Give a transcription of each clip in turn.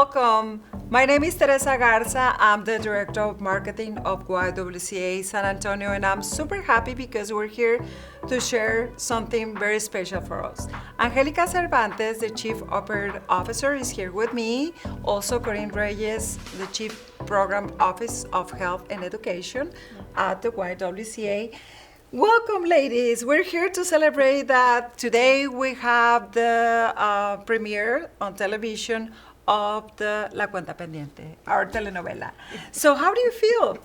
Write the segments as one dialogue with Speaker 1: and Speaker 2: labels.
Speaker 1: welcome. My name is Teresa Garza. I'm the Director of Marketing of YWCA San Antonio, and I'm super happy because we're here to share something very special for us. Angelica Cervantes, the Chief Operating Officer, is here with me. Also, Corinne Reyes, the Chief Program Office of Health and Education at the YWCA. Welcome, ladies. We're here to celebrate that today we have the premiere on television of the La Pendiente, our telenovela. So how do you feel?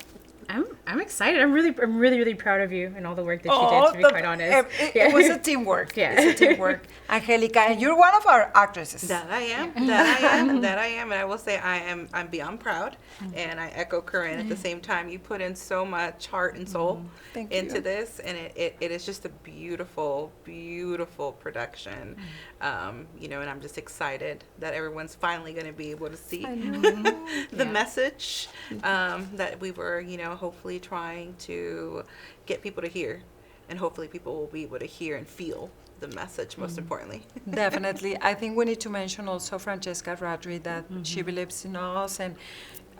Speaker 2: I'm excited. I'm really proud of you and all the work that you did, to be quite honest.
Speaker 1: It was a teamwork.
Speaker 2: Yeah.
Speaker 1: It's a teamwork. Angelica, and you're one of our actresses.
Speaker 3: That I am. And I will say I'm beyond proud. And I echo Corinne at the same time. You put in so much heart and soul into this, and it is just a beautiful, beautiful production. And I'm just excited that everyone's finally going to be able to see the message that we were, hopefully trying to get people to hear, and hopefully people will be able to hear and feel the message, most importantly.
Speaker 1: Definitely. I think we need to mention also Francesca Radri, that she believes in us, and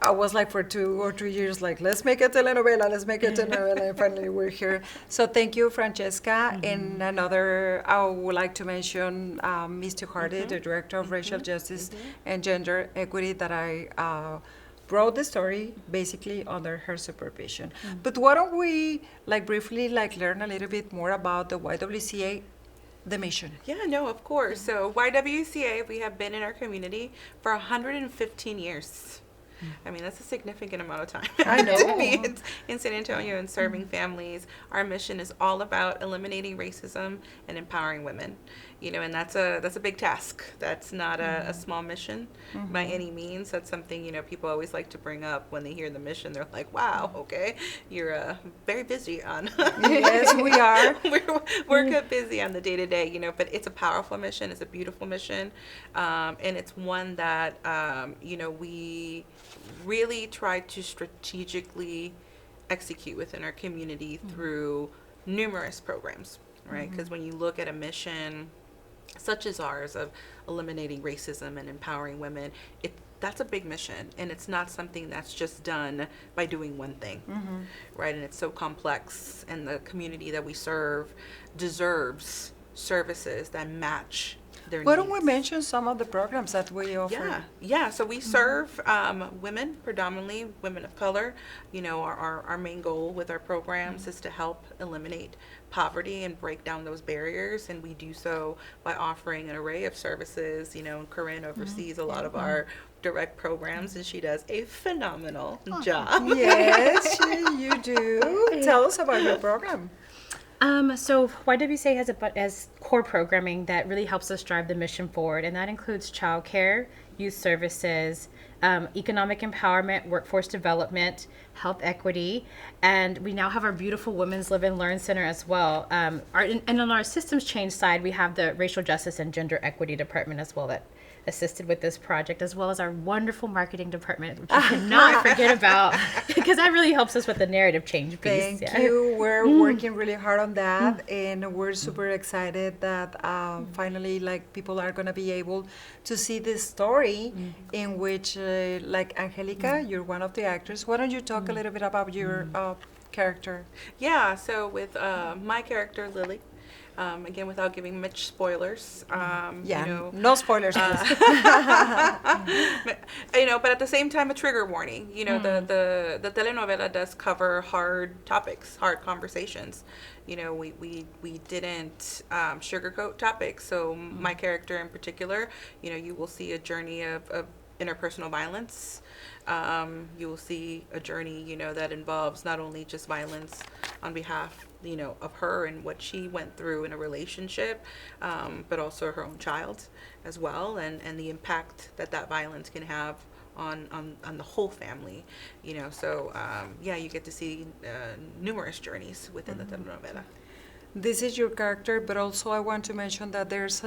Speaker 1: I was like for 2 or 3 years like, let's make a telenovela, and finally we're here. So thank you, Francesca. And another, I would like to mention Mr. Hardy, the Director of Racial Justice and Gender Equity, that I wrote the story basically under her supervision. But why don't we briefly learn a little bit more about the YWCA, the mission?
Speaker 3: Yeah, no, of course. So YWCA, we have been in our community for 115 years. I mean, that's a significant amount of time
Speaker 1: I know.
Speaker 3: to be in San Antonio and serving families. Our mission is all about eliminating racism and empowering women. And that's a big task. That's not a small mission by any means. That's something, people always like to bring up when they hear the mission. They're like, wow, okay, you're very busy on.
Speaker 1: Yes, we are.
Speaker 3: We're busy on the day-to-day, but it's a powerful mission. It's a beautiful mission. And it's one that, we really try to strategically execute within our community through numerous programs, right? Because when you look at a mission such as ours of eliminating racism and empowering women, that's a big mission, and it's not something that's just done by doing one thing, right? And it's so complex, and the community that we serve deserves services that match their
Speaker 1: Why
Speaker 3: needs.
Speaker 1: don't we mention some of the programs that we offer?
Speaker 3: Yeah. So we serve women, predominantly women of color. Our main goal with our programs is to help eliminate poverty and break down those barriers, and we do so by offering an array of services. And Corinne oversees a lot of our direct programs, and she does a phenomenal job.
Speaker 1: Yes, you do. Tell us about your program.
Speaker 2: So YWCA has core programming that really helps us drive the mission forward, and that includes childcare, youth services, economic empowerment, workforce development, health equity, and we now have our beautiful Women's Live and Learn Center as well. And on our systems change side, we have the Racial Justice and Gender Equity Department as well that assisted with this project, as well as our wonderful marketing department, which you cannot forget about, because that really helps us with the narrative change piece.
Speaker 1: Thank you. We're working really hard on that, and we're super excited that finally, people are gonna be able to see this story in which, Angelica, you're one of the actors. Why don't you talk a little bit about your character?
Speaker 3: Yeah. So with my character Lily. Again, without giving much spoilers.
Speaker 1: No spoilers, please.
Speaker 3: But at the same time, a trigger warning. The telenovela does cover hard topics, hard conversations. We didn't sugarcoat topics. So my character in particular, you will see a journey of interpersonal violence. You will see a journey, that involves not only just violence on behalf, of her and what she went through in a relationship, but also her own child as well, and the impact that violence can have on the whole family, So, you get to see numerous journeys within the telenovela.
Speaker 1: This is your character, but also I want to mention that there's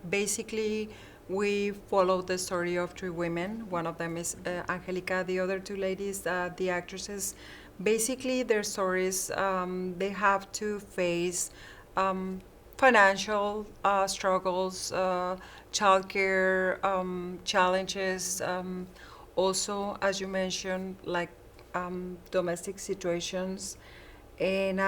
Speaker 1: basically we follow the story of 3 women. One of them is Angelica. The other 2 ladies, the actresses, basically their stories, they have to face financial struggles, childcare challenges, also, as you mentioned, like domestic situations. And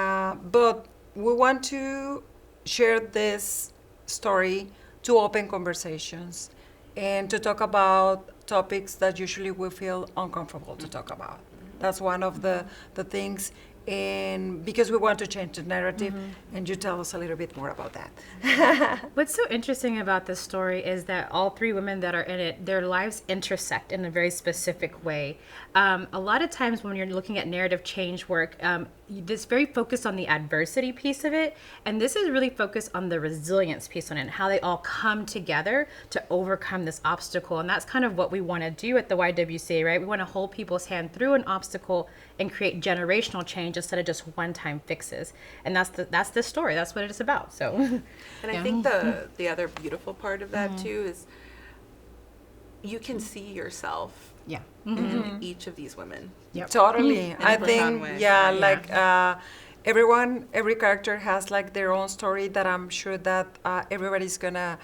Speaker 1: but we want to share this story to open conversations and to talk about topics that usually we feel uncomfortable to talk about. That's one of the things, and because we want to change the narrative, and you tell us a little bit more about that.
Speaker 2: What's so interesting about this story is that all three women that are in it, their lives intersect in a very specific way. A lot of times when you're looking at narrative change work, this very focused on the adversity piece of it, and this is really focused on the resilience piece on it, and how they all come together to overcome this obstacle. And that's kind of what we want to do at the YWCA, right? We want to hold people's hand through an obstacle and create generational change instead of just one-time fixes. And that's the story. That's what it's about. So,
Speaker 3: and I think the other beautiful part of that too is you can see yourself
Speaker 2: yeah.
Speaker 3: in each of these women.
Speaker 2: Yep.
Speaker 1: Totally.
Speaker 3: In a
Speaker 1: I
Speaker 3: profound
Speaker 1: think,
Speaker 3: way.
Speaker 1: yeah,
Speaker 3: Yeah.
Speaker 1: like every character has like their own story that I'm sure that everybody's gonna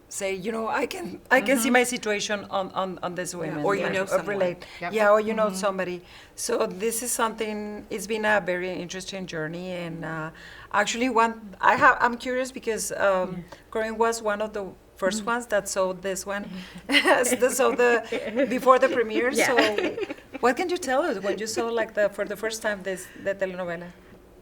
Speaker 1: say, you know, I can see my situation on this women.
Speaker 3: Or you
Speaker 1: like,
Speaker 3: know someone.
Speaker 1: relate.
Speaker 2: Yep.
Speaker 1: Yeah, or you know somebody. So this is something. It's been a very interesting journey, and actually, I'm curious because Corinne was one of the first ones that saw this one, saw the before the premiere.
Speaker 2: Yeah.
Speaker 1: So, what can you tell us when you saw like for the first time the telenovela?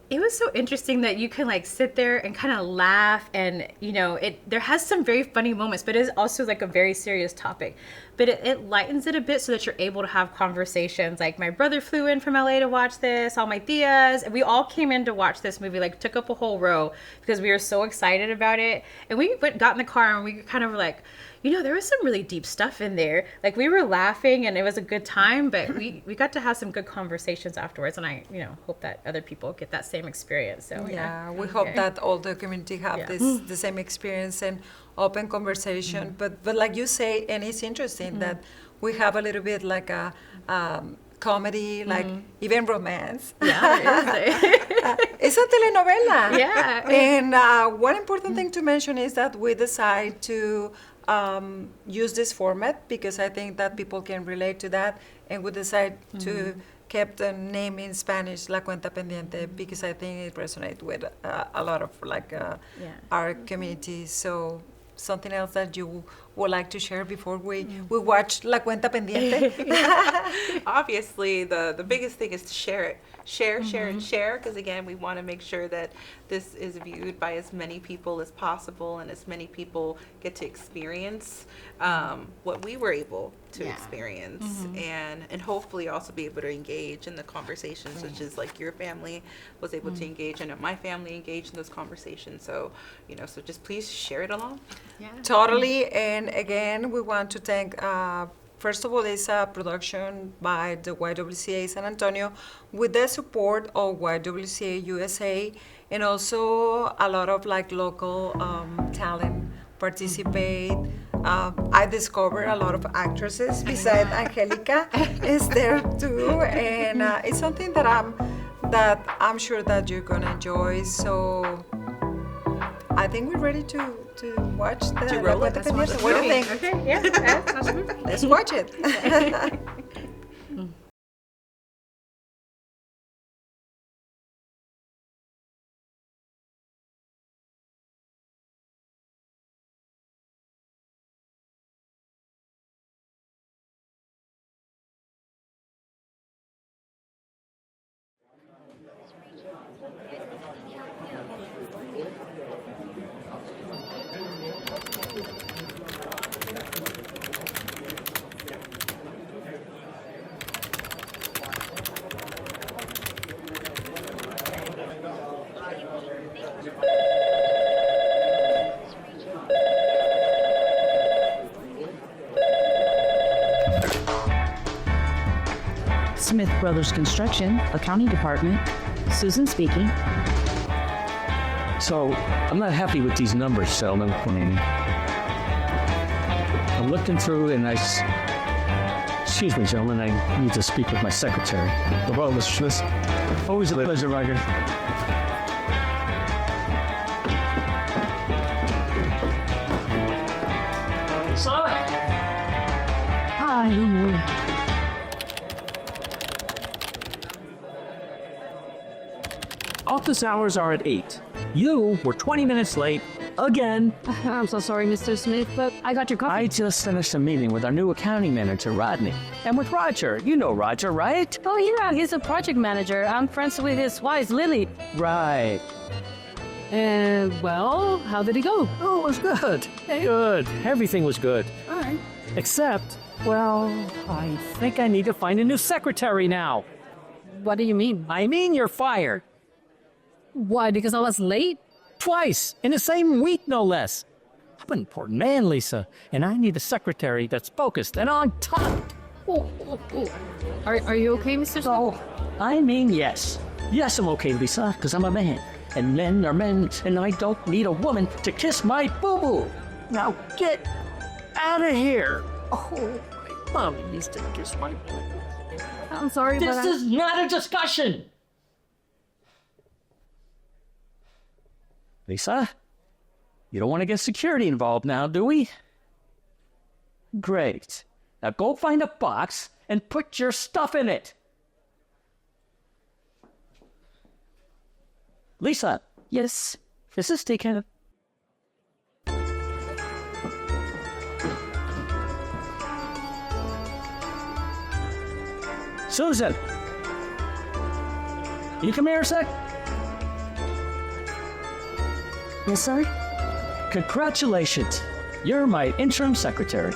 Speaker 2: It was so interesting that you can like sit there and kind of laugh, and you know, there has some very funny moments, but it is also like a very serious topic. But it lightens it a bit so that you're able to have conversations. Like my brother flew in from LA to watch this, all my tias, and we all came in to watch this movie, like took up a whole row because we were so excited about it. And we got in the car and we kind of were like, you know, there was some really deep stuff in there. Like we were laughing and it was a good time, but we got to have some good conversations afterwards. And I, you know, hope that other people get that same experience. So
Speaker 1: Yeah, we hope that all the community have
Speaker 2: Yeah.
Speaker 1: the same experience and open conversation. But like you say, and it's interesting that we have a little bit like a comedy, like even romance.
Speaker 2: Yeah,
Speaker 1: It's a telenovela.
Speaker 2: Yeah.
Speaker 1: And one important thing to mention is that we decide to use this format because I think that people can relate to that, and we decide to keep the name in Spanish, La Cuenta Pendiente, because I think it resonates with a lot of like our community. So something else that you would like to share before we watch La Cuenta Pendiente?
Speaker 3: Obviously, the biggest thing is to share it. Share, and share, because again, we want to make sure that this is viewed by as many people as possible and as many people get to experience what we were able to experience, and hopefully also be able to engage in the conversations, which is like your family was able to engage in, and my family engaged in those conversations. So, you know, so just please share it along.
Speaker 2: Yeah.
Speaker 1: Totally. And again, we want to thank, first of all, it's a production by the YWCA San Antonio with the support of YWCA USA, and also a lot of like local talent participate. I discovered a lot of actresses besides Angelica is there too, and it's something that I'm sure that you're gonna enjoy. So I think we're ready to watch the
Speaker 3: roll
Speaker 1: La
Speaker 3: it.
Speaker 1: Cuenta
Speaker 3: Let's watch
Speaker 1: Pendiente.
Speaker 3: the
Speaker 1: What do you
Speaker 3: movie.
Speaker 1: think?
Speaker 2: Okay, yeah, that's awesome.
Speaker 1: Let's watch it.
Speaker 4: Smith Brothers Construction, accounting department. Susan speaking.
Speaker 5: So I'm not happy with these numbers, Selma. I'm looking through and excuse me, gentlemen, I need to speak with my secretary.
Speaker 6: Well, Mr. Smith,
Speaker 5: Always a pleasure, Roger. Office hours are at 8. You were 20 minutes late again.
Speaker 6: I'm so sorry, Mr. Smith, but I got your coffee.
Speaker 5: I just finished a meeting with our new accounting manager, Rodney. And with Roger. You know Roger, right?
Speaker 6: Oh, yeah, he's a project manager. I'm friends with his wife, Lily.
Speaker 5: Right.
Speaker 6: Well, how did he go?
Speaker 5: Oh, it was good. Good. Everything was good.
Speaker 6: All right.
Speaker 5: Except, well, I think I need to find a new secretary now.
Speaker 6: What do you mean?
Speaker 5: I mean, you're fired.
Speaker 6: Why, because I was late?
Speaker 5: Twice, in the same week, no less. I'm an important man, Lisa, and I need a secretary that's focused and on top.
Speaker 6: Are you okay, Mr. Smith?
Speaker 5: Oh, I mean, yes. Yes, I'm okay, Lisa, because I'm a man. And men are men, and I don't need a woman to kiss my boo-boo. Now get out of here. Oh, my mommy needs to kiss my boo-boo.
Speaker 6: I'm sorry,
Speaker 5: This
Speaker 6: but
Speaker 5: is not a discussion. Lisa, you don't want to get security involved now, do we? Great. Now go find a box and put your stuff in it. Lisa.
Speaker 6: Yes.
Speaker 5: Is this taken? Susan. You come here a sec?
Speaker 4: Yes, sir?
Speaker 5: Congratulations. You're my interim secretary.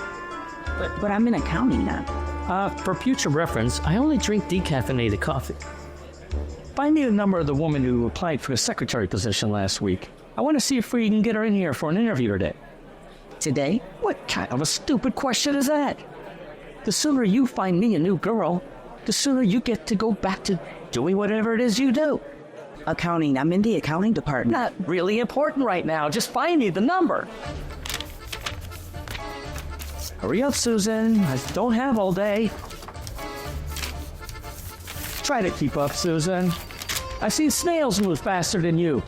Speaker 4: But I'm in accounting now.
Speaker 5: For future reference, I only drink decaffeinated coffee. Find me the number of the woman who applied for the secretary position last week. I want to see if we can get her in here for an interview today.
Speaker 4: Today?
Speaker 5: What kind of a stupid question is that? The sooner you find me a new girl, the sooner you get to go back to doing whatever it is you do.
Speaker 4: Accounting. I'm in the accounting department.
Speaker 5: Not really important right now. Just find me the number. Hurry up, Susan. I don't have all day. Try to keep up, Susan. I've seen snails move faster than you.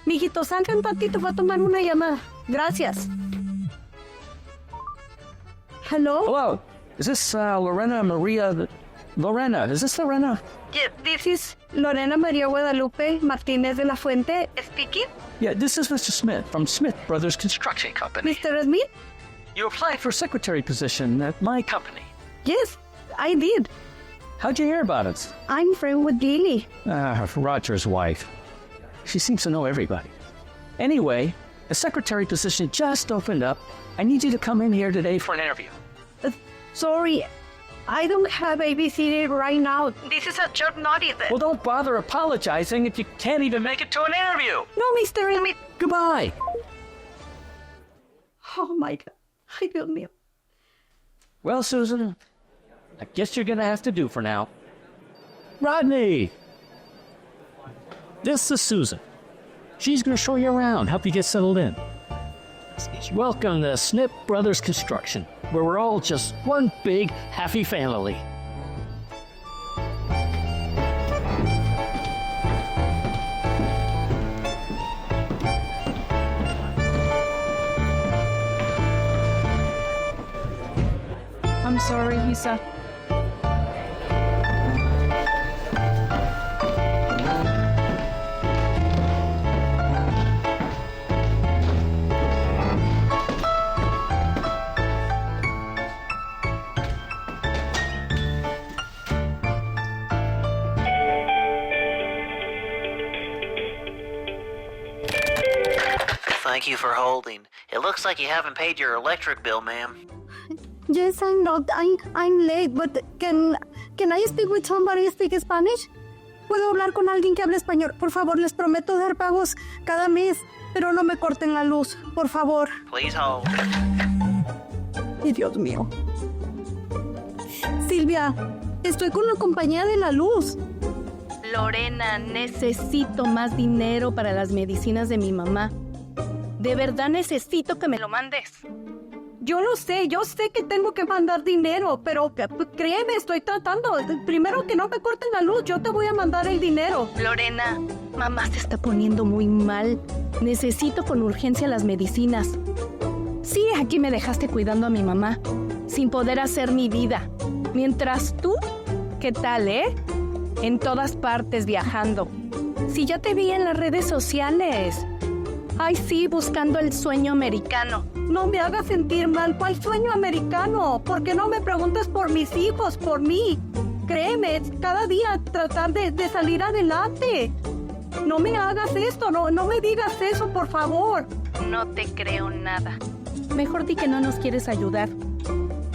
Speaker 6: Mijito, salgan tantito para tomar una llamada. Gracias. Hello?
Speaker 5: Hello. Is this Lorena Maria? Lorena, is this Lorena?
Speaker 6: Yeah, this is Lorena Maria Guadalupe Martinez de la Fuente speaking.
Speaker 5: Yeah, this is Mr. Smith from Smith Brothers Construction Company.
Speaker 6: Mr. Smith?
Speaker 5: You applied for a secretary position at my company.
Speaker 6: Yes, I did.
Speaker 5: How'd you hear about it?
Speaker 6: I'm friend with Lily.
Speaker 5: Roger's wife. She seems to know everybody. Anyway, a secretary position just opened up. I need you to come in here today for an interview.
Speaker 6: Sorry, I don't have ABC right now. This is a short notice.
Speaker 5: Well, don't bother apologizing if you can't even make it to an interview.
Speaker 6: No, Mr. Smith.
Speaker 5: Goodbye.
Speaker 6: Oh, my God. Ay, Dios mío.
Speaker 5: Well, Susan, I guess you're going to have to do for now. Rodney! This is Susan. She's going to show you around, help you get settled in. Welcome to Smith Brothers Construction, where we're all just one big, happy family.
Speaker 6: I'm sorry, Lisa.
Speaker 7: Thank you for holding. It looks like you haven't paid your electric bill, ma'am.
Speaker 6: Yes, I know. I'm late, but can I speak with somebody who speaks Spanish? ¿Puedo hablar con alguien que hable español? Por favor, les prometo dar pagos cada mes, pero no me corten la luz, por favor.
Speaker 7: Please hold.
Speaker 6: Ay, Dios mío. Silvia, estoy con la compañía de la luz. Lorena, necesito más dinero para las medicinas de mi mamá. De verdad necesito que me lo mandes. Yo lo sé, yo sé que tengo que mandar dinero, pero créeme, estoy tratando. Primero que no me corten la luz, yo te voy a mandar el dinero. Lorena, mamá se está poniendo muy mal. Necesito con urgencia las medicinas. Sí, aquí me dejaste cuidando a mi mamá, sin poder hacer mi vida. Mientras tú, ¿qué tal, En todas partes viajando. Sí, ya te vi en las redes sociales. Ay, sí, buscando el sueño americano. No me hagas sentir mal. ¿Cuál sueño americano? ¿Por qué no me preguntas por mis hijos, por mí? Créeme, cada día tratar de salir adelante. No me hagas esto, no me digas eso, por favor. No te creo nada. Mejor di que no nos quieres ayudar.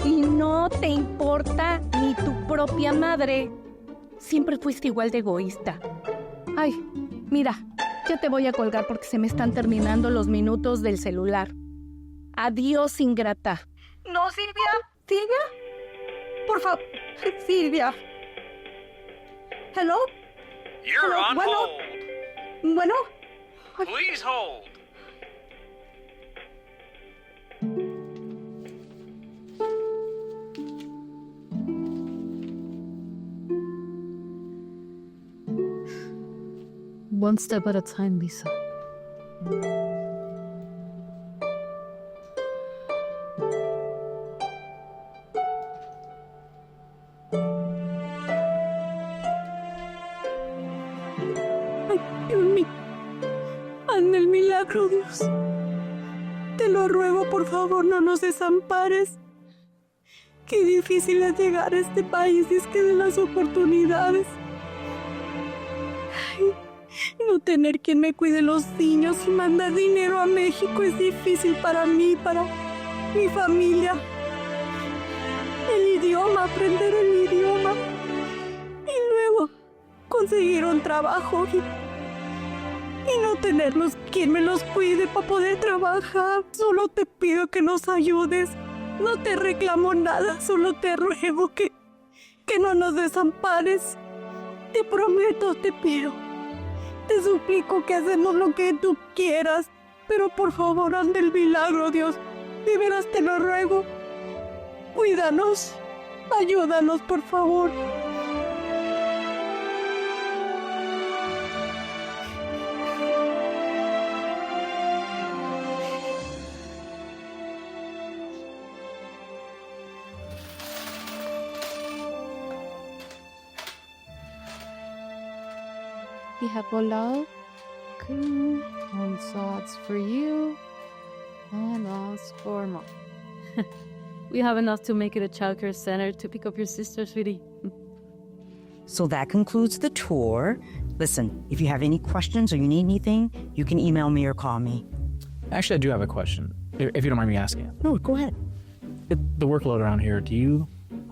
Speaker 6: Y no te importa ni tu propia madre. Siempre fuiste igual de egoísta. Ay, mira, ya te voy a colgar porque se me están terminando los minutos del celular. Adiós, ingrata. No, Silvia. ¿Silvia? Por favor, Silvia. Hello?
Speaker 8: You're
Speaker 6: Hello?
Speaker 8: on
Speaker 6: Bueno.
Speaker 8: hold.
Speaker 6: Bueno.
Speaker 8: Please hold.
Speaker 4: One step at a time, Lisa.
Speaker 6: Ay, Dios mío. Hazme el milagro, Dios. Te lo ruego, por favor, no nos desampares. Qué difícil es llegar a este país, es que de las oportunidades. Ay, no tener quien me cuide los niños y mandar dinero a México es difícil para mí, para mi familia. El idioma, aprender el idioma. Y luego conseguir un trabajo y no tenerlos quien me los cuide para poder trabajar. Solo te pido que nos ayudes. No te reclamo nada, solo te ruego que no nos desampares. Te prometo, te pido. Te suplico que hacemos lo que tú quieras. Pero por favor, haz el milagro, Dios. De veras te lo ruego. Cuídanos. Ayúdanos, por favor.
Speaker 4: We have volado. One sauce for you. And lots for more. We have enough to make it a childcare center to pick up your sister, sweetie.
Speaker 9: So that concludes the tour. Listen, if you have any questions or you need anything, you can email me or call me.
Speaker 10: Actually, I do have a question, if you don't mind me asking.
Speaker 9: No, go ahead.
Speaker 10: The workload around here, do you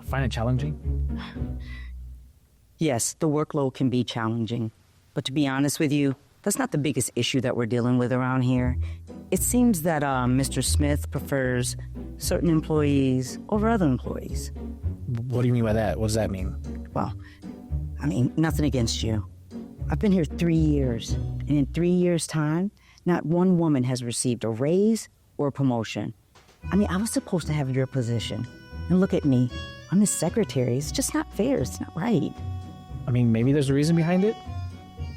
Speaker 10: find it challenging?
Speaker 9: Yes, the workload can be challenging. But to be honest with you, that's not the biggest issue that we're dealing with around here. It seems that Mr. Smith prefers certain employees over other employees.
Speaker 10: What do you mean by that? What does that mean?
Speaker 9: Well, I mean, nothing against you. I've been here 3 years, and in 3 years' time, not one woman has received a raise or a promotion. I mean, I was supposed to have your position. And look at me. I'm his secretary. It's just not fair. It's not right.
Speaker 10: I mean, maybe there's a reason behind it.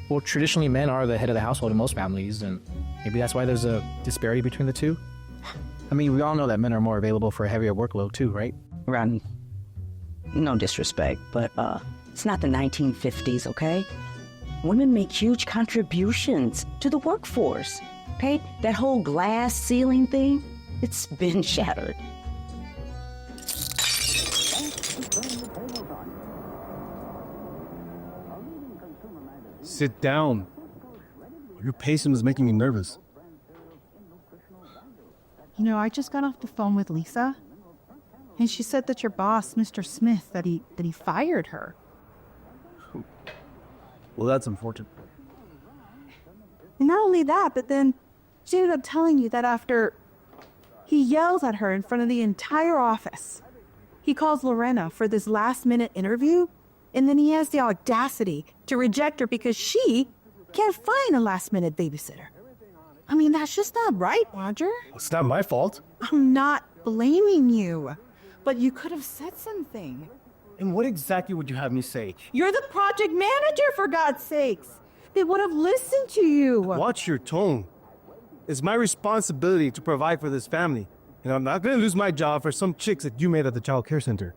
Speaker 10: Well, traditionally, men are the head of the household in most families, and maybe that's why there's a disparity between the two. I mean, we all know that men are more available for a heavier workload too, right?
Speaker 9: Rodney, no disrespect, but it's not the 1950s, okay? Women make huge contributions to the workforce, okay? That whole glass ceiling thing, it's been shattered.
Speaker 11: Sit down. Your patient is making me nervous.
Speaker 12: You know, I just got off the phone with Lisa, and she said that your boss, Mr. Smith, that he fired her.
Speaker 11: Well, that's unfortunate.
Speaker 12: And not only that, but then she ended up telling you that after he yells at her in front of the entire office, he calls Lorena for this last-minute interview, and then he has the audacity to reject her because she can't find a last-minute babysitter. I mean, that's just not right, Roger.
Speaker 11: It's not my fault.
Speaker 12: I'm not blaming you. But you could have said something.
Speaker 11: And what exactly would you have me say?
Speaker 12: You're the project manager, for God's sakes. They would have listened to you.
Speaker 11: Watch your tone. It's my responsibility to provide for this family. And I'm not going to lose my job for some chicks that you made at the child care center.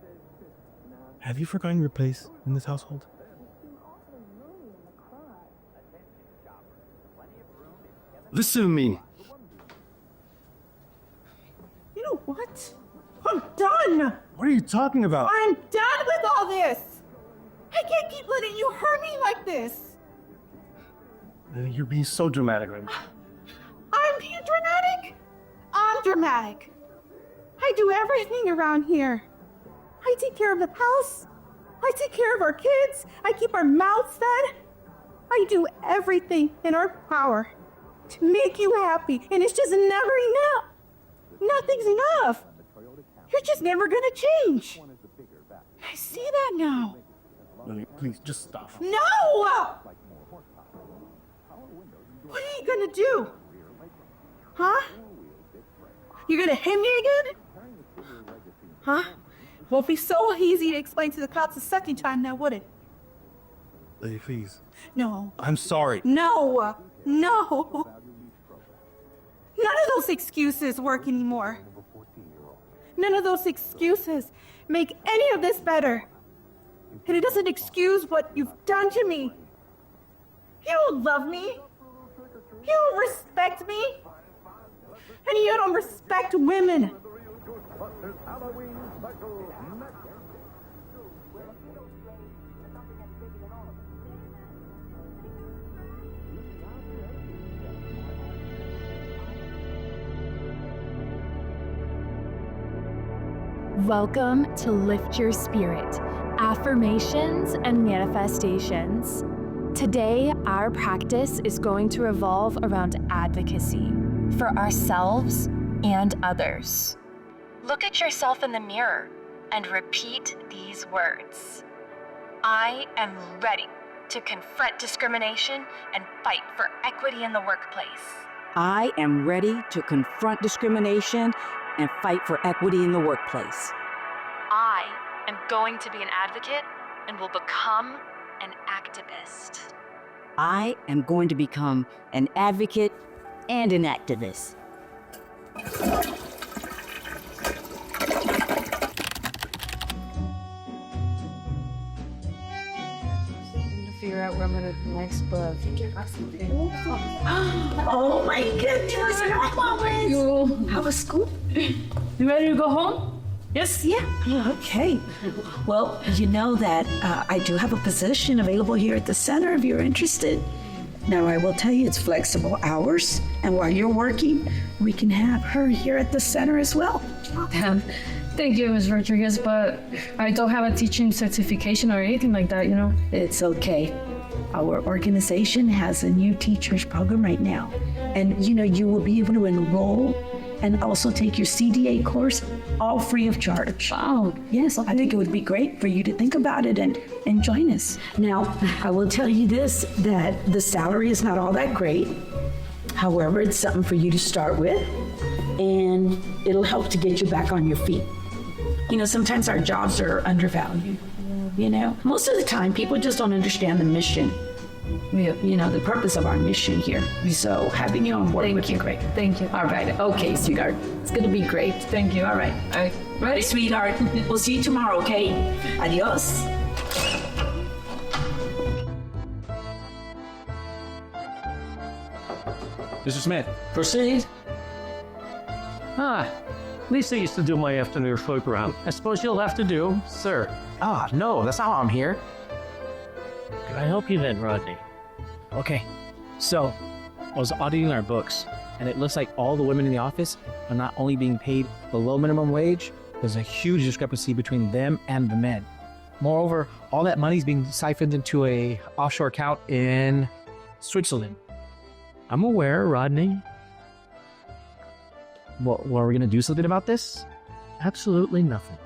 Speaker 11: Have you forgotten your place in this household? Listen to me.
Speaker 12: You know what? I'm done.
Speaker 11: What are you talking about?
Speaker 12: I'm done with all this. I can't keep letting you hurt me like this.
Speaker 11: You're being so dramatic right now.
Speaker 12: I'm being dramatic? I'm dramatic. I do everything around here. I take care of the house. I take care of our kids. I keep our mouths fed. I do everything in our power to make you happy, and it's just never enough. Nothing's enough. You're just never gonna change. I see that now.
Speaker 11: Lily, please, just stop.
Speaker 12: No! What are you gonna do? Huh? You're gonna hit me again? Huh? Well, it'd be so easy to explain to the cops the second time now, would it?
Speaker 11: Lily, please.
Speaker 12: No.
Speaker 11: I'm sorry.
Speaker 12: No! No! None of those excuses work anymore. None of those excuses make any of this better. And it doesn't excuse what you've done to me. You don't love me. You don't respect me. And you don't respect women.
Speaker 13: Welcome to Lift Your Spirit, Affirmations and Manifestations. Today, our practice is going to revolve around advocacy for ourselves and others. Look at yourself in the mirror and repeat these words. I am ready to confront discrimination and fight for equity in the workplace.
Speaker 9: I am ready to confront discrimination and fight for equity in the workplace.
Speaker 13: I am going to be an advocate and will become an activist.
Speaker 9: I am going to become an advocate and an activist.
Speaker 6: Figure out where I'm gonna next, but
Speaker 14: Oh my goodness, you have a school? You ready to go home? Yes? Yeah. Okay. Well, you know that I do have a position available here at the center if you're interested. Now, I will tell you it's flexible hours, and while you're working, we can have her here at the center as well.
Speaker 15: Thank you, Ms. Rodriguez, but I don't have a teaching certification or anything like that, you know?
Speaker 14: It's okay. Our organization has a new teachers program right now. And, you know, you will be able to enroll and also take your CDA course all free of charge.
Speaker 15: Wow.
Speaker 14: Yes, I think it would be great for you to think about it and join us. Now, I will tell you this, that the salary is not all that great. However, it's something for you to start with, and it'll help to get you back on your feet. You know, sometimes our jobs are undervalued. You know, most of the time people just don't understand the mission. You know, the purpose of our mission here. So having you on board would be great.
Speaker 15: Thank you.
Speaker 14: All right. Okay, sweetheart. It's going to be great.
Speaker 15: Thank you.
Speaker 14: All right. Ready, sweetheart? We'll see you tomorrow, okay? Adios.
Speaker 5: Mr. Smith, proceed. Lisa used to do my afternoon float around. I suppose you'll have to do, sir.
Speaker 10: No, that's not why I'm here.
Speaker 5: Can I help you then, Rodney?
Speaker 10: Okay, so I was auditing our books, and it looks like all the women in the office are not only being paid below minimum wage, there's a huge discrepancy between them and the men. Moreover, all that money is being siphoned into a offshore account in Switzerland.
Speaker 5: I'm aware, Rodney.
Speaker 10: Well, are we going to do something about this?
Speaker 5: Absolutely nothing.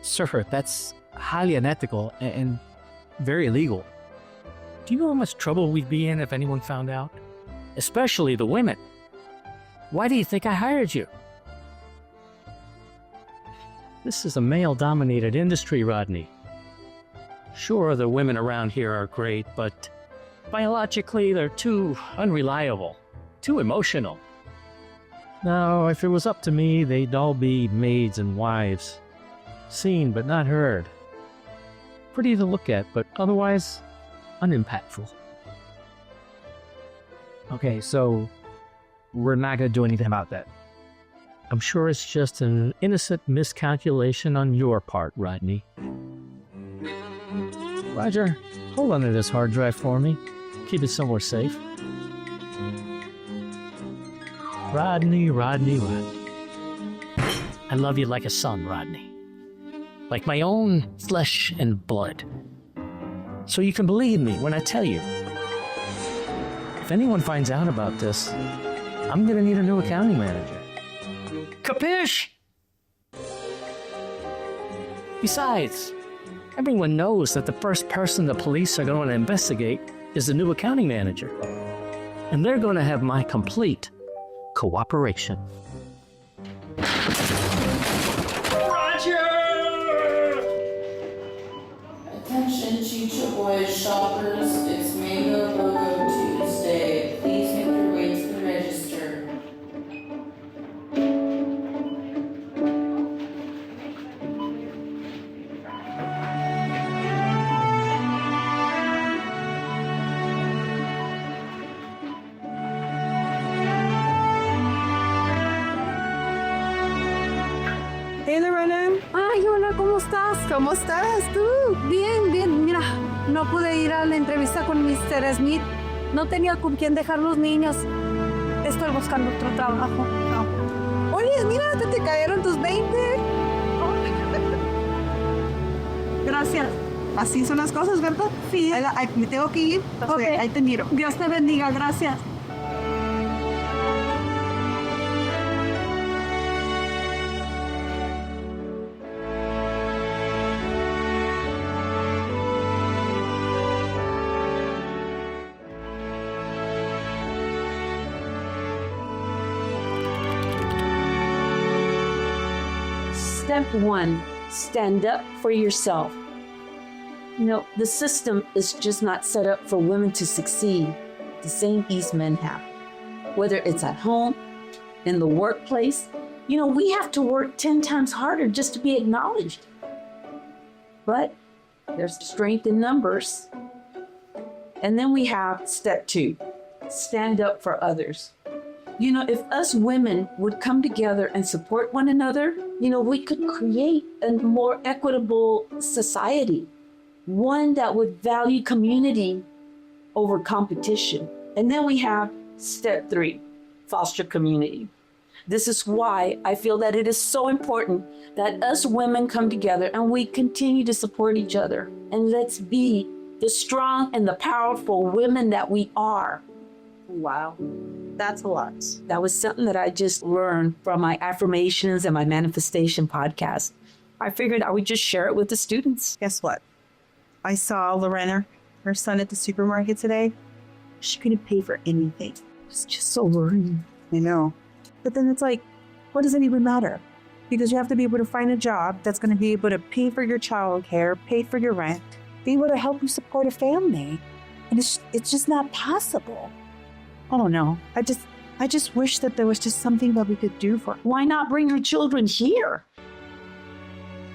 Speaker 10: Sir, that's highly unethical and very illegal.
Speaker 5: Do you know how much trouble we'd be in if anyone found out? Especially the women. Why do you think I hired you? This is a male-dominated industry, Rodney. Sure, the women around here are great, but biologically they're too unreliable, too emotional. Now, if it was up to me, they'd all be maids and wives. Seen but not heard. Pretty to look at, but otherwise unimpactful.
Speaker 10: Okay, so we're not gonna do anything about that.
Speaker 5: I'm sure it's just an innocent miscalculation on your part, Rodney. Roger, hold on to this hard drive for me. Keep it somewhere safe. Rodney. I love you like a son, Rodney. Like my own flesh and blood. So you can believe me when I tell you. If anyone finds out about this, I'm gonna need a new accounting manager. Capiche? Besides, everyone knows that the first person the police are going to investigate is the new accounting manager. And they're going to have my complete cooperation.
Speaker 16: Roger! Attention, Chicha Boys shoppers. It's Mango Logo Tuesday. Please make your way to the register.
Speaker 12: Hey, Lorena.
Speaker 6: Ay, hola, ¿cómo estás?
Speaker 12: ¿Cómo estás tú?
Speaker 6: Bien, bien. Mira, no pude ir a la entrevista con Mr. Smith. No tenía con quién dejar los niños. Estoy buscando otro trabajo.
Speaker 12: Oye, mira, te cayeron tus 20.
Speaker 6: Gracias.
Speaker 12: Así son las cosas, ¿verdad?
Speaker 6: Sí.
Speaker 12: Me tengo que ir.
Speaker 6: Ok.
Speaker 12: Ahí te miro.
Speaker 6: Dios te bendiga. Gracias.
Speaker 14: Step 1, stand up for yourself. You know, the system is just not set up for women to succeed the same as men have. Whether it's at home, in the workplace, you know, we have to work 10 times harder just to be acknowledged. But there's strength in numbers. And then we have step 2, stand up for others. You know, if us women would come together and support one another, you know, we could create a more equitable society, one that would value community over competition. And then we have step 3, foster community. This is why I feel that it is so important that us women come together and we continue to support each other. And let's be the strong and the powerful women that we are.
Speaker 12: Wow. That's a lot.
Speaker 14: That was something that I just learned from my affirmations and my manifestation podcast. I figured I would just share it with the students.
Speaker 12: Guess what? I saw Lorena, her son, at the supermarket today. She couldn't pay for anything. It's just so worrying. I know. But then it's like, what does it even matter? Because you have to be able to find a job that's going to be able to pay for your childcare, pay for your rent, be able to help you support a family. And it's just not possible. I don't know. I just wish that there was just something that we could do for her.
Speaker 14: Why not bring your children here?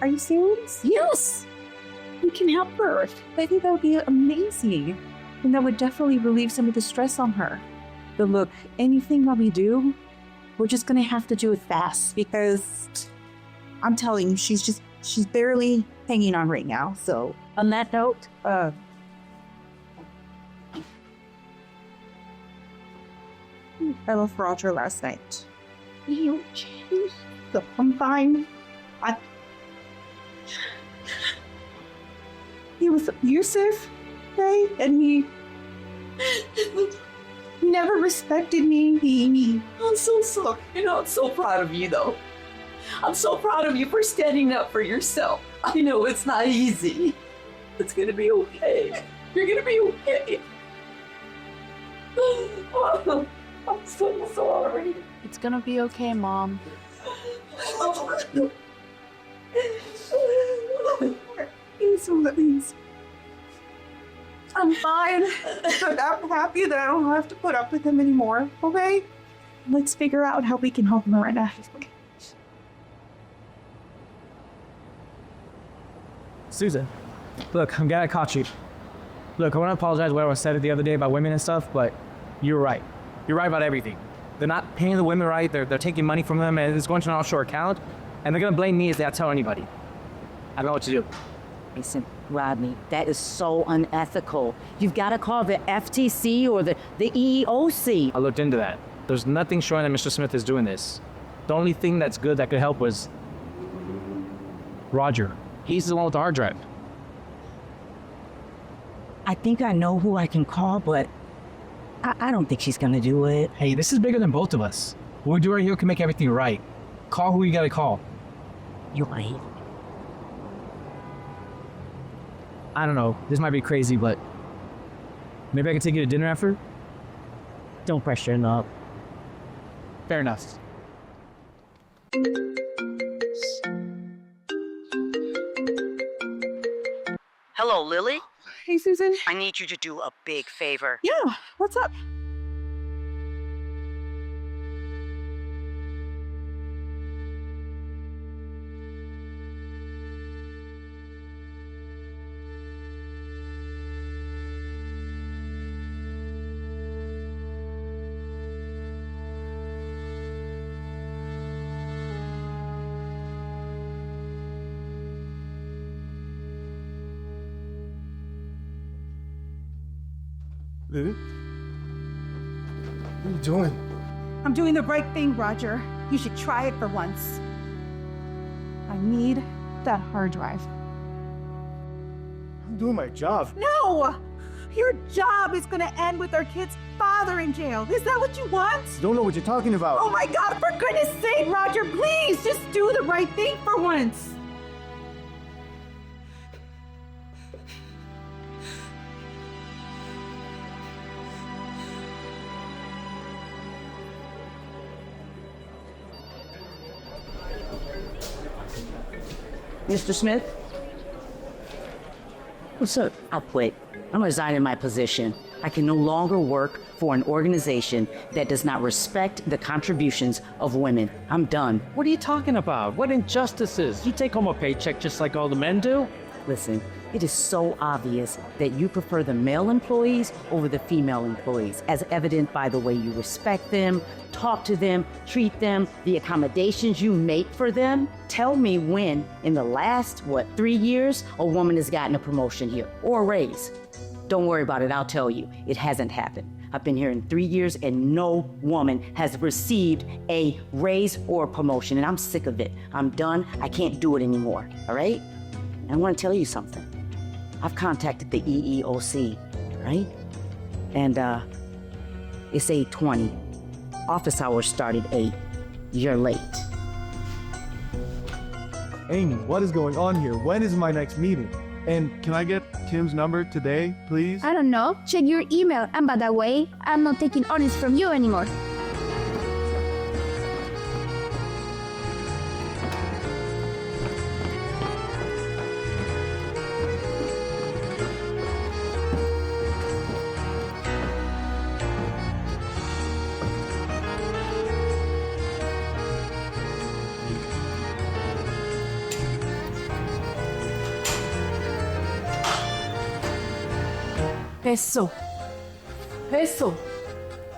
Speaker 12: Are you serious?
Speaker 14: Yes. We can help her.
Speaker 12: I think that would be amazing. And that would definitely relieve some of the stress on her. But look, anything that we do, we're just going to have to do it fast because I'm telling you, she's barely hanging on right now. So
Speaker 14: on that note,
Speaker 12: I left Roger last night. You changed the one time. He was abusive, right? And he never respected me.
Speaker 14: I'm so sorry. You know, I'm so proud of you, though. I'm so proud of you for standing up for yourself. I know it's not easy. It's gonna be okay. You're gonna be okay. I'm so sorry.
Speaker 4: It's gonna be okay, Mom.
Speaker 12: So that means I'm fine. And I'm happy that I don't have to put up with him anymore, okay? Let's figure out how we can help Miranda.
Speaker 10: Susan, look, I'm glad I caught you. Look, I want to apologize for what I said the other day about women and stuff, but you're right. You're right about everything. They're not paying the women right. They're taking money from them, and it's going to an offshore account, and they're going to blame me if they tell anybody. I don't know what to do.
Speaker 9: Listen, Rodney, that is so unethical. You've got to call the FTC or the EEOC.
Speaker 10: I looked into that. There's nothing showing that Mr. Smith is doing this. The only thing that's good that could help was Roger. He's the one with the hard drive.
Speaker 9: I think I know who I can call, but I don't think she's going to do it.
Speaker 10: Hey, this is bigger than both of us. What we do right here can make everything right. Call who you got to call.
Speaker 9: You're right.
Speaker 10: I don't know. This might be crazy, but maybe I can take you to dinner after?
Speaker 9: Don't pressure enough.
Speaker 10: Fair enough.
Speaker 9: Hello, Lily.
Speaker 12: Hey, Susan.
Speaker 9: I need you to do a big favor.
Speaker 12: Yeah, what's up?
Speaker 11: Lily? What are you doing?
Speaker 12: I'm doing the right thing, Roger. You should try it for once. I need that hard drive.
Speaker 11: I'm doing my job.
Speaker 12: No! Your job is gonna end with our kid's father in jail. Is that what you want?
Speaker 11: I don't know what you're talking about.
Speaker 12: Oh my God, for goodness sake, Roger, please, just do the right thing for once.
Speaker 9: Mr. Smith? What's up? I'll quit. I'm resigning my position. I can no longer work for an organization that does not respect the contributions of women. I'm done.
Speaker 5: What are you talking about? What injustices? You take home a paycheck just like all the men do?
Speaker 9: Listen, it is so obvious that you prefer the male employees over the female employees, as evident by the way you respect them, talk to them, treat them, the accommodations you make for them. Tell me when, in the last, 3 years, a woman has gotten a promotion here or a raise. Don't worry about it, I'll tell you. It hasn't happened. I've been here in 3 years and no woman has received a raise or a promotion, and I'm sick of it. I'm done. I can't do it anymore, all right? And I want to tell you something. I've contacted the EEOC, right? And it's 8:20. Office hours start at 8. You're late.
Speaker 11: Amy, what is going on here? When is my next meeting? And can I get Tim's number today, please?
Speaker 6: I don't know. Check your email. And by the way, I'm not taking orders from you anymore.
Speaker 15: Eso.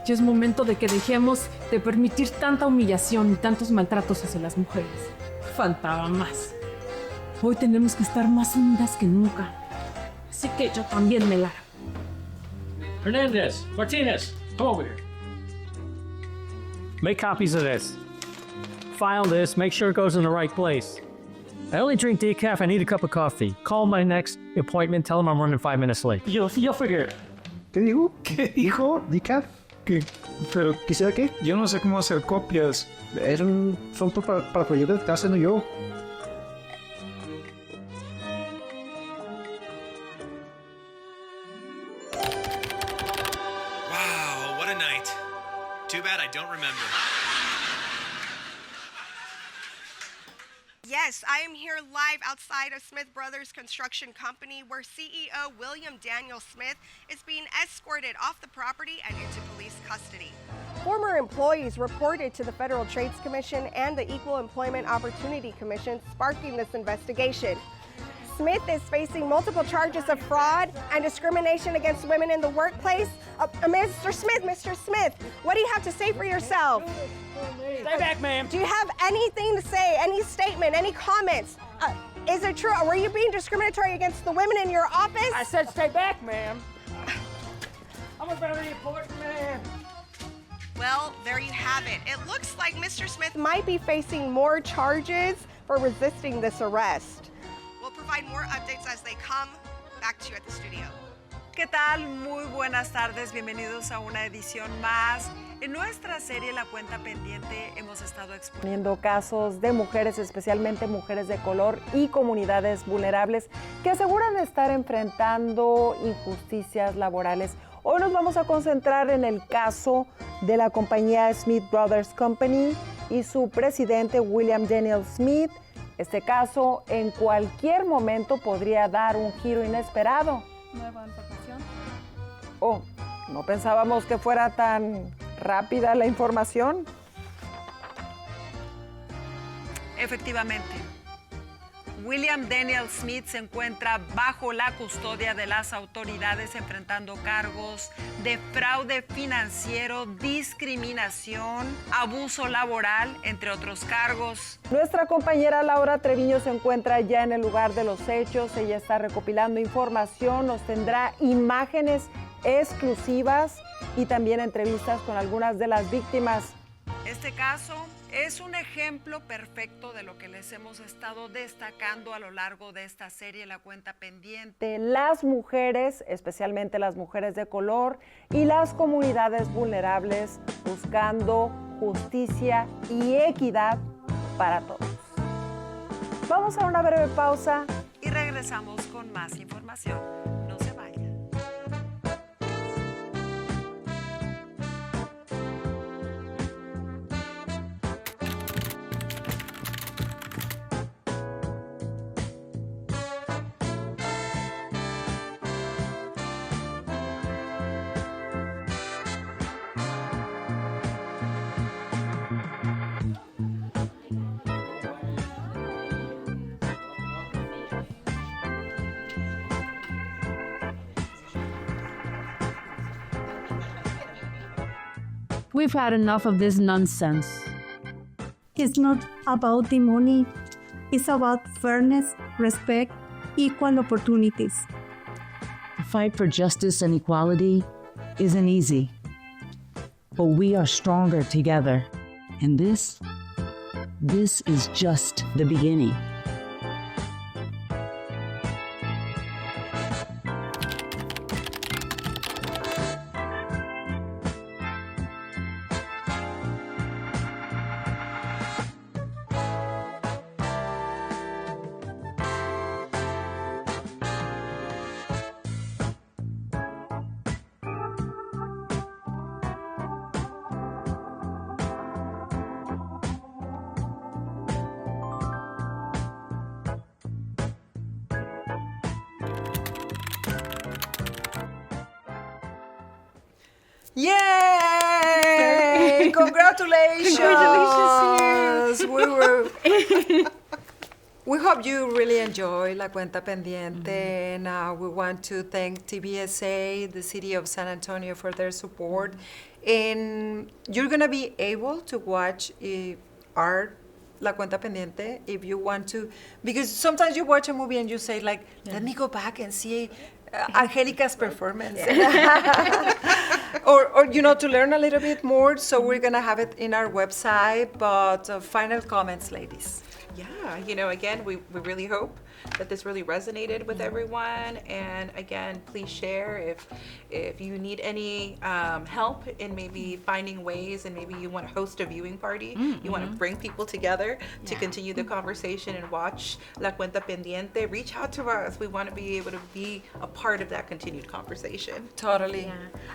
Speaker 15: Ya es momento de que dejemos de permitir tanta humillación y tantos maltratos hacia las mujeres. Faltaba más. Hoy tenemos que estar más unidas que nunca. Así que yo también me largo.
Speaker 5: Hernandez, Martinez, come over here. Make copies of this. File this, make sure it goes in the right place. I only drink decaf, I need a cup of coffee. Call my next appointment, tell them I'm running 5 minutes late. You'll figure it.
Speaker 11: ¿Qué digo? ¿Qué dijo? ¿Decaf? ¿Qué? ¿Pero quisiera qué?
Speaker 17: Yo no sé cómo hacer copias.
Speaker 11: Son para proyectos que está haciendo yo.
Speaker 8: Wow, what a night. Too bad I don't remember.
Speaker 18: Yes, I am here live outside of Smith Brothers Construction Company, where CEO William Daniel Smith is being escorted off the property and into police custody. Former employees reported to the Federal Trade Commission and the Equal Employment Opportunity Commission, sparking this investigation. Smith is facing multiple charges of fraud and discrimination against women in the workplace. Mr. Smith, what do you have to say for yourself?
Speaker 5: Stay back, ma'am.
Speaker 18: Do you have anything to say, any statement, any comments? Is it true? Were you being discriminatory against the women in your office?
Speaker 5: I said stay back, ma'am. I'm a very important man.
Speaker 18: Well, there you have it. It looks like Mr. Smith might be facing more charges for resisting this arrest. We'll provide more updates as they come. Back to you at the studio.
Speaker 1: ¿Qué tal? Muy buenas tardes, bienvenidos a una edición más. En nuestra serie La Cuenta Pendiente hemos estado exponiendo casos de mujeres, especialmente mujeres de color y comunidades vulnerables que aseguran estar enfrentando injusticias laborales. Hoy nos vamos a concentrar en el caso de la compañía Smith Brothers Company y su presidente William Daniel Smith. Este caso en cualquier momento podría dar un giro inesperado.
Speaker 12: Nueva información.
Speaker 1: Oh, no pensábamos que fuera tan rápida la información. Efectivamente, William Daniel Smith se encuentra bajo la custodia de las autoridades enfrentando cargos de fraude financiero, discriminación, abuso laboral, entre otros cargos. Nuestra compañera Laura Treviño se encuentra ya en el lugar de los hechos. Ella está recopilando información, nos tendrá imágenes exclusivas y también entrevistas con algunas de las víctimas. Este caso es un ejemplo perfecto de lo que les hemos estado destacando a lo largo de esta serie La Cuenta Pendiente. Las mujeres, especialmente las mujeres de color y las comunidades vulnerables, buscando justicia y equidad para todos. Vamos a una breve pausa y regresamos con más información. No se vayan.
Speaker 4: We've had enough of this nonsense.
Speaker 6: It's not about the money. It's about fairness, respect, equal opportunities.
Speaker 14: The fight for justice and equality isn't easy, but we are stronger together. And this is just the beginning. Yay! Congratulations!
Speaker 1: We hope you really enjoy La Cuenta Pendiente, and we want to thank TBSA, the City of San Antonio, for their support. And you're going to be able to watch our La Cuenta Pendiente if you want to, because sometimes you watch a movie and you say, like, let me go back and see Angelica's performance. or to learn a little bit more. So we're going to have it in our website. But final comments, ladies.
Speaker 3: Yeah, again, we really hope that this really resonated with everyone. And again, please share if you need any help in maybe finding ways, and maybe you want to host a viewing party, you want to bring people together to continue the conversation and watch La Cuenta Pendiente, reach out to us. We want to be able to be a part of that continued conversation.
Speaker 1: Totally.
Speaker 2: Yeah.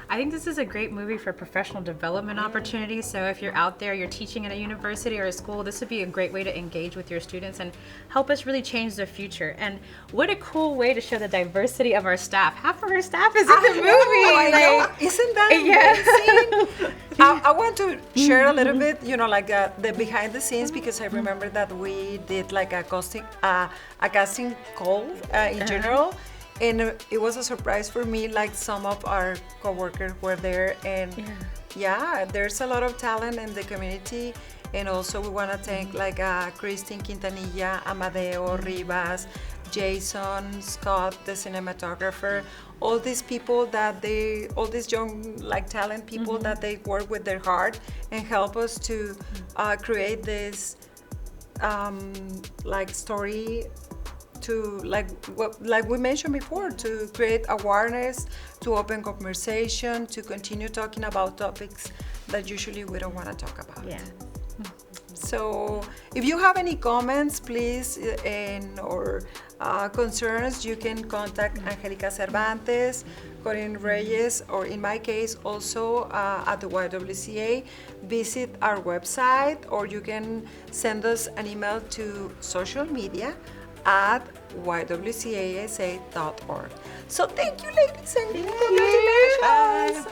Speaker 2: I think this is a great movie for professional development opportunities. So if you're out there, you're teaching at a university or a school, this would be a great way to engage with your students and help us really change their future. And what a cool way to show the diversity of our staff. Half of our staff is in the movie.
Speaker 1: I know. Isn't that amazing? I want to share a little bit, like the behind the scenes, because I remember that we did like a casting call in general. And it was a surprise for me, like some of our coworkers were there, and there's a lot of talent in the community. And also we want to thank like Christine Quintanilla, Amadeo Rivas, Jason, Scott, the cinematographer, all these people all these young like talent people that they work with their heart and help us to create this like story, to like we mentioned before, to create awareness, to open conversation, to continue talking about topics that usually we don't want to talk about.
Speaker 2: Yeah.
Speaker 1: So if you have any comments, please, or concerns, you can contact Angelica Cervantes, Corinne Reyes, or in my case also at the YWCA. Visit our website, or you can send us an email to social media at ywcasa.org. So thank you, ladies, and congratulations.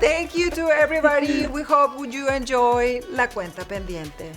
Speaker 1: Thank you to everybody. We hope you enjoy La Cuenta Pendiente.